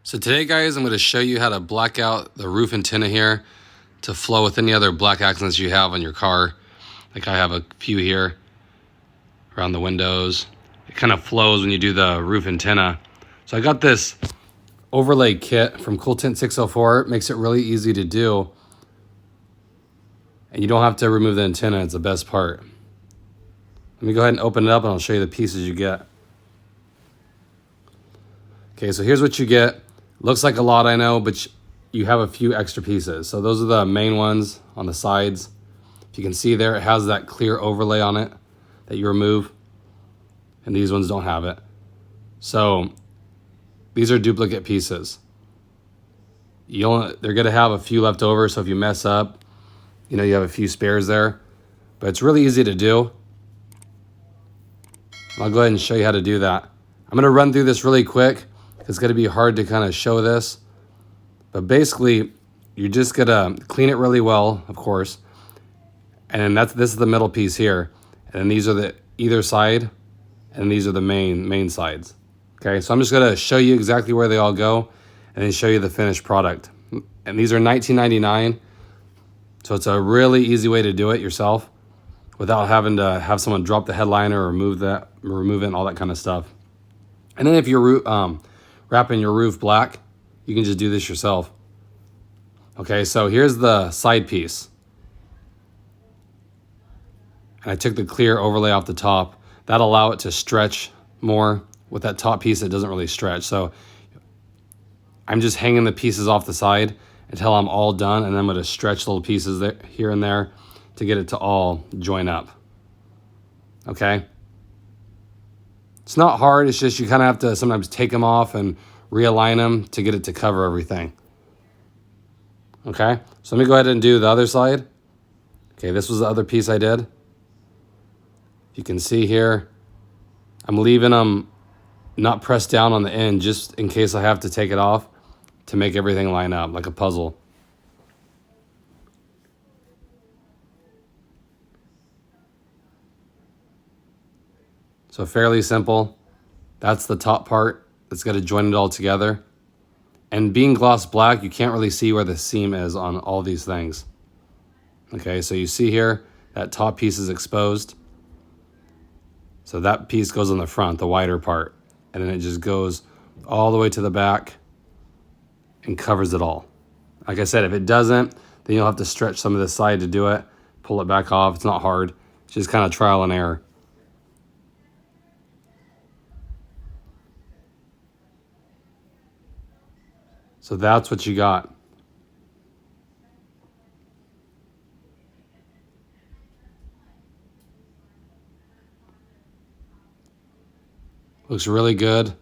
So today, guys, I'm going to show you how to black out the roof antenna here to flow with any other black accents you have on your car. Like I have a few here around the windows. It kind of flows when you do the roof antenna. So I got this overlay kit from Cool Tint 604. It makes it really easy to do. And you don't have to remove the antenna. It's the best part. Let me go ahead and open it up and I'll show you the pieces you get. Okay, so here's what you get. Looks like a lot, I know, but you have a few extra pieces. So those are the main ones on the sides. If you can see there, it has that clear overlay on it that you remove. And these ones don't have it. So these are duplicate pieces. They're going to have a few left over, so if you mess up, you know, you have a few spares there. But it's really easy to do. I'll go ahead and show you how to do that. I'm going to run through this really quick. It's going to be hard to kind of show this. But basically, you're just going to clean it really well, of course. And then this is the middle piece here. And then these are the either side. And these are the main sides. Okay, so I'm just going to show you exactly where they all go. And then show you the finished product. And these are $19.99. So it's a really easy way to do it yourself without having to have someone drop the headliner or remove it and all that kind of stuff. And then if you're wrapping your roof black, you can just do this yourself. Okay, so here's the side piece. And I took the clear overlay off the top. That'll allow it to stretch more. With that top piece, it doesn't really stretch. So I'm just hanging the pieces off the side until I'm all done, and then I'm going to stretch little pieces there, here and there to get it to all join up. Okay? It's not hard, it's just you kind of have to sometimes take them off and realign them to get it to cover everything. Okay? So let me go ahead and do the other side. Okay, this was the other piece I did. You can see here, I'm leaving them not pressed down on the end just in case I have to take it off to make everything line up like a puzzle. So fairly simple. That's the top part that's got to join it all together. And being gloss black, you can't really see where the seam is on all these things. Okay, so you see here, that top piece is exposed. So that piece goes on the front, the wider part. And then it just goes all the way to the back and covers it all. Like I said, if it doesn't, then you'll have to stretch some of this side to do it. Pull it back off. It's not hard. It's just kind of trial and error. So that's what you got. Looks really good.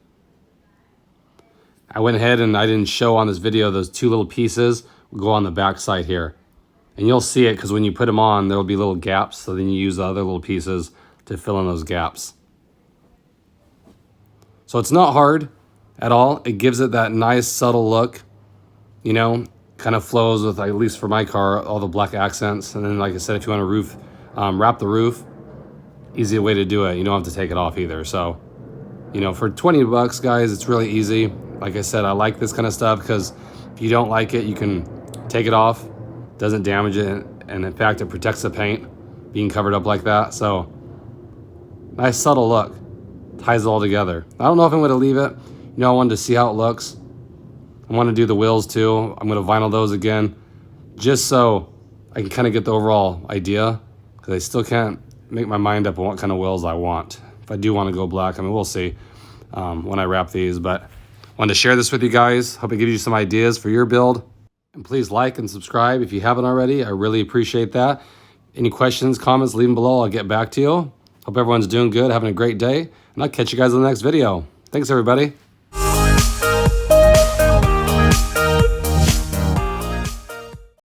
I went ahead and I didn't show on this video those two little pieces will go on the back side here. And you'll see it because when you put them on, there will be little gaps. So then you use the other little pieces to fill in those gaps. So it's not hard at all. It gives it that nice subtle look, you know, kind of flows with, at least for my car, all the black accents. And then like I said, if you want to wrap the roof, easy way to do it. You don't have to take it off either. So, you know, for 20 bucks, guys, it's really easy. Like I said, I like this kind of stuff because if you don't like it, you can take it off. Doesn't damage it. And in fact, it protects the paint being covered up like that. So nice subtle look. Ties it all together. I don't know if I'm going to leave it. You know, I wanted to see how it looks. I want to do the wheels too. I'm going to vinyl those again just so I can kind of get the overall idea because I still can't make my mind up on what kind of wheels I want. If I do want to go black, I mean, we'll see when I wrap these. But wanted to share this with you guys. Hope it gives you some ideas for your build. And please like and subscribe if you haven't already. I really appreciate that. Any questions, comments, leave them below. I'll get back to you. Hope everyone's doing good, having a great day. And I'll catch you guys in the next video. Thanks, everybody.